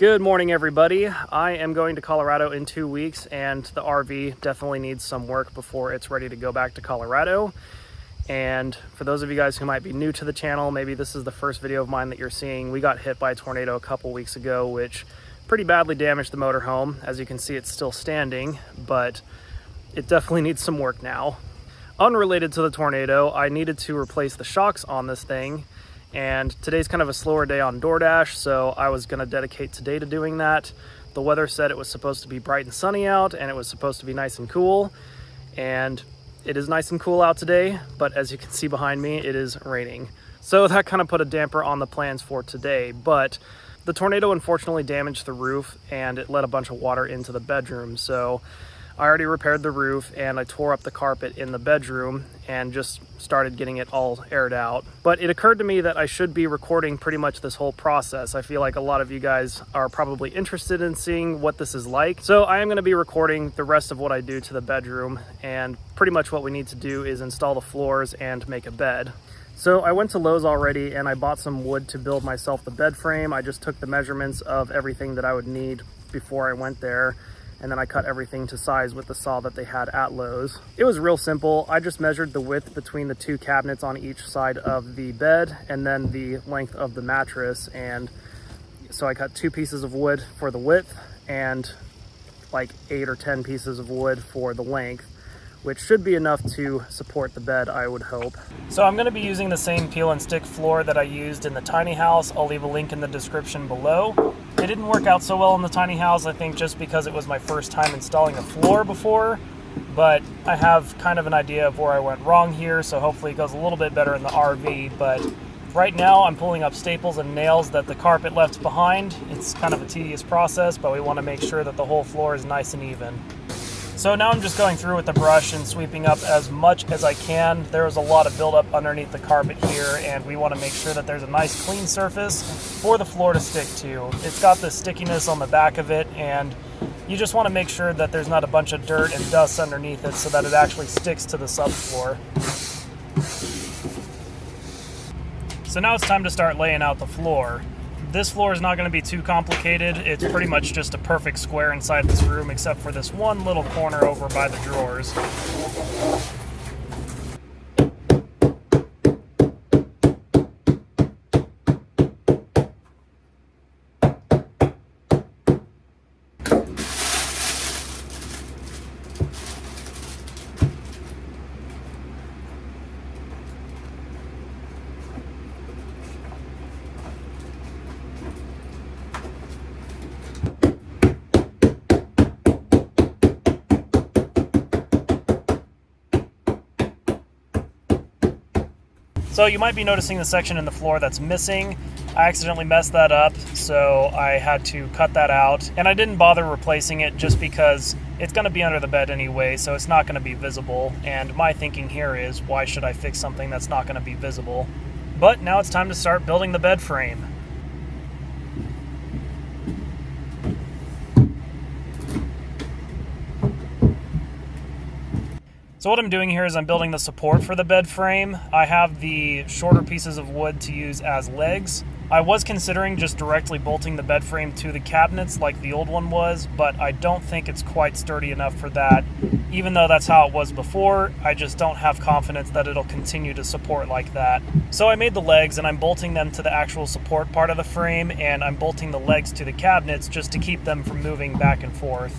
Good morning, everybody. I am going to Colorado in 2 weeks, and the RV definitely needs some work before it's ready to go back to Colorado. And for those of you guys who might be new to the channel, maybe this is the first video of mine that you're seeing. We got hit by a tornado a couple weeks ago, which pretty badly damaged the motorhome. As you can see, it's still standing, but it definitely needs some work now. Unrelated to the tornado, I needed to replace the shocks on this thing. And today's kind of a slower day on DoorDash, so I was gonna dedicate today to doing that. The weather said it was supposed to be bright and sunny out, and it was supposed to be nice and cool. And it is nice and cool out today, but as you can see behind me, it is raining. So that kind of put a damper on the plans for today. But the tornado unfortunately damaged the roof, and it let a bunch of water into the bedroom. So I already repaired the roof, and I tore up the carpet in the bedroom and just started getting it all aired out. But it occurred to me that I should be recording pretty much this whole process. I feel like a lot of you guys are probably interested in seeing what this is like. So I am going to be recording the rest of what I do to the bedroom, and pretty much what we need to do is install the floors and make a bed. So I went to Lowe's already and I bought some wood to build myself the bed frame. I just took the measurements of everything that I would need before I went there, and then I cut everything to size with the saw that they had at Lowe's. It was real simple. I just measured the width between the two cabinets on each side of the bed and then the length of the mattress. And so I cut 2 pieces of wood for the width and like 8 or 10 pieces of wood for the length, which should be enough to support the bed, I would hope. So I'm gonna be using the same peel and stick floor that I used in the tiny house. I'll leave a link in the description below. It didn't work out so well in the tiny house, I think just because it was my first time installing a floor before, but I have kind of an idea of where I went wrong here, so hopefully it goes a little bit better in the RV. But right now I'm pulling up staples and nails that the carpet left behind. It's kind of a tedious process, but we want to make sure that the whole floor is nice and even. So now I'm just going through with the brush and sweeping up as much as I can. There was a lot of buildup underneath the carpet here, and we want to make sure that there's a nice clean surface for the floor to stick to. It's got this stickiness on the back of it, and you just want to make sure that there's not a bunch of dirt and dust underneath it so that it actually sticks to the subfloor. So now it's time to start laying out the floor. This floor is not going to be too complicated. It's pretty much just a perfect square inside this room, except for this one little corner over by the drawers. So you might be noticing the section in the floor that's missing. I accidentally messed that up, so I had to cut that out. And I didn't bother replacing it just because it's going to be under the bed anyway, so it's not going to be visible. And my thinking here is, why should I fix something that's not going to be visible? But now it's time to start building the bed frame. So what I'm doing here is I'm building the support for the bed frame. I have the shorter pieces of wood to use as legs. I was considering just directly bolting the bed frame to the cabinets like the old one was, but I don't think it's quite sturdy enough for that. Even though that's how it was before, I just don't have confidence that it'll continue to support like that. So I made the legs, and I'm bolting them to the actual support part of the frame, and I'm bolting the legs to the cabinets just to keep them from moving back and forth.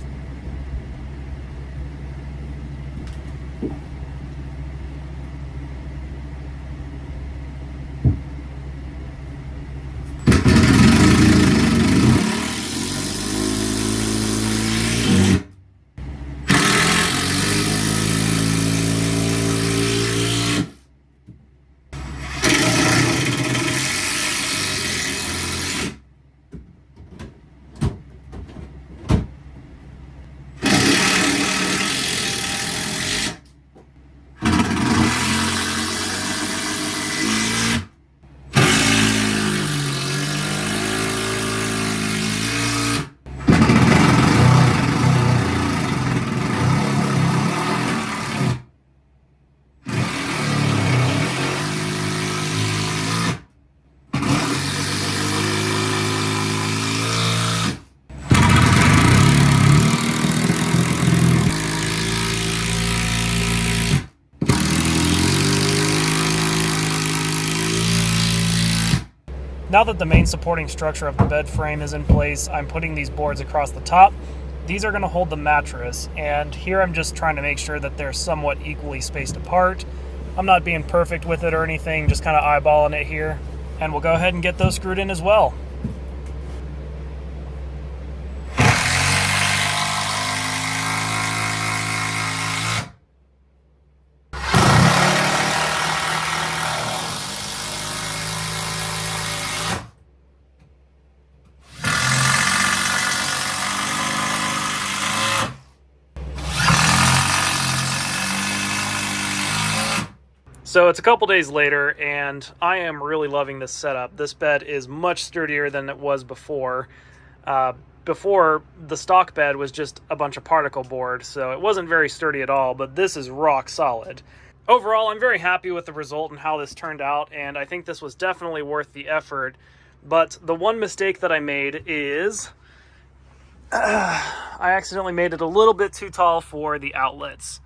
Now that the main supporting structure of the bed frame is in place, I'm putting these boards across the top. These are going to hold the mattress, and here I'm just trying to make sure that they're somewhat equally spaced apart. I'm not being perfect with it or anything, just kind of eyeballing it here. And we'll go ahead and get those screwed in as well. So it's a couple days later, and I am really loving this setup. This bed is much sturdier than it was before. Before, the stock bed was just a bunch of particle board, so it wasn't very sturdy at all, but this is rock solid. Overall, I'm very happy with the result and how this turned out, and I think this was definitely worth the effort. But the one mistake that I made is I accidentally made it a little bit too tall for the outlets.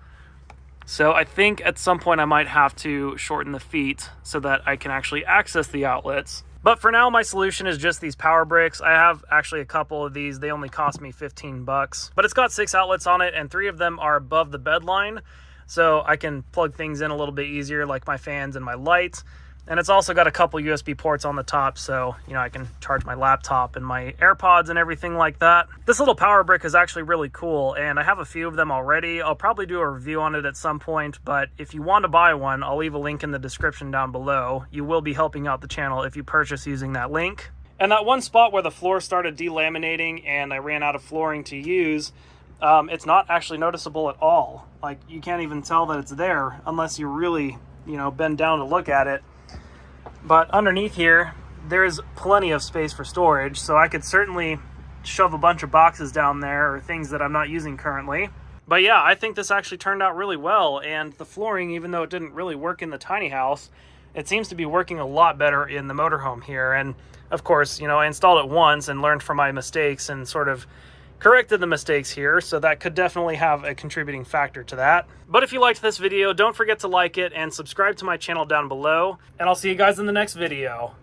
So I think at some point I might have to shorten the feet so that I can actually access the outlets. But for now, my solution is just these power bricks. I have actually a couple of these. They only cost me 15 bucks. But it's got 6 outlets on it, and 3 of them are above the bed line. So I can plug things in a little bit easier, like my fans and my lights. And it's also got a couple USB ports on the top, so I can charge my laptop and my AirPods and everything like that. This little power brick is actually really cool, and I have a few of them already. I'll probably do a review on it at some point, but if you want to buy one, I'll leave a link in the description down below. You will be helping out the channel if you purchase using that link. And that one spot where the floor started delaminating and I ran out of flooring to use, it's not actually noticeable at all. Like, you can't even tell that it's there unless you really, bend down to look at it. But underneath here, there's plenty of space for storage, so I could certainly shove a bunch of boxes down there or things that I'm not using currently. But yeah, I think this actually turned out really well, and the flooring, even though it didn't really work in the tiny house, it seems to be working a lot better in the motorhome here. And of course, I installed it once and learned from my mistakes and sort of corrected the mistakes here, so that could definitely have a contributing factor to that. But if you liked this video, don't forget to like it and subscribe to my channel down below, and I'll see you guys in the next video.